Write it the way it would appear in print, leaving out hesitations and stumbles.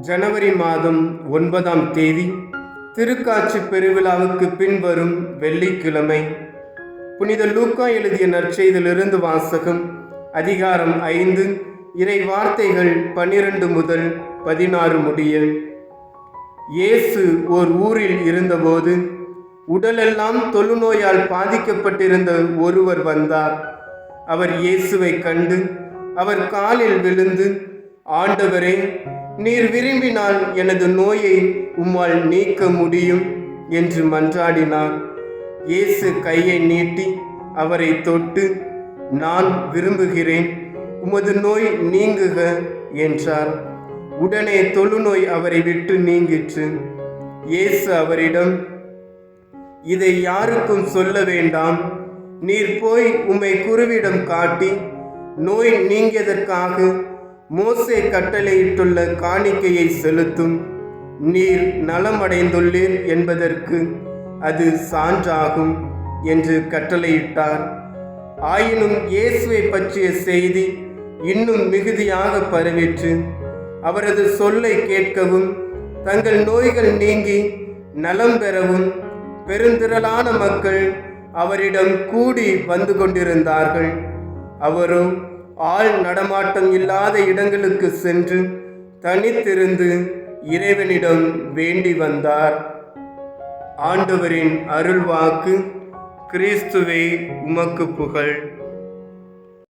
ஜனவரி மாதம் 9ஆம் தேதி திருக்காட்சி பெருவிழாவுக்கு பின்வரும் வெள்ளிக்கிழமை. புனித லூக்கா எழுதிய நற்செய்தியிலிருந்து வாசகம். அதிகாரம் 5, இறை வார்த்தைகள் 12 முதல் 16 முடிய. இயேசு ஓர் ஊரில் இருந்தபோது உடலெல்லாம் தொழுநோயால் பாதிக்கப்பட்டிருந்த ஒருவர் வந்தார். அவர் இயேசுவை கண்டு அவர் காலில் விழுந்து, ஆண்டவரே, நீர் விரும்பினால் எனது நோயை உம்மால் நீக்க முடியும் என்று மன்றாடினார். இயேசு கையை நீட்டி அவரை தொட்டு, நான் விரும்புகிறேன், உமது நோய் நீங்குக என்றார். உடனே தொழுநோய் அவரை விட்டு நீங்கிற்று. இயேசு அவரிடம், இதை யாருக்கும் சொல்ல வேண்டாம். நீர் போய் உம்மை குருவிடம் காட்டி நோய் நீங்கியதற்காக மோசே கட்டளையிட்டுள்ள காணிக்கையை செலுத்தும். நீர் நலமடைந்துள்ளீர் என்பதற்கு அது சான்றாகும் என்று கட்டளையிட்டார். ஆயினும் இயேசுவை பற்றிய செய்தி இன்னும் மிகுதியாக பரவிற்று. அவரது சொல்லை கேட்கவும் தங்கள் நோய்கள் நீங்கி நலம் பெறவும் பெருந்திரளான மக்கள் அவரிடம் கூடி வந்து கொண்டிருந்தார்கள். அவரோ ஆள் நடமாட்டம் இல்லாத இடங்களுக்கு சென்று தனித்திருந்து இறைவனிடம் வேண்டி வந்தார். ஆண்டவரின் அருள்வாக்கு. கிறிஸ்துவே உமக்கு புகழ்.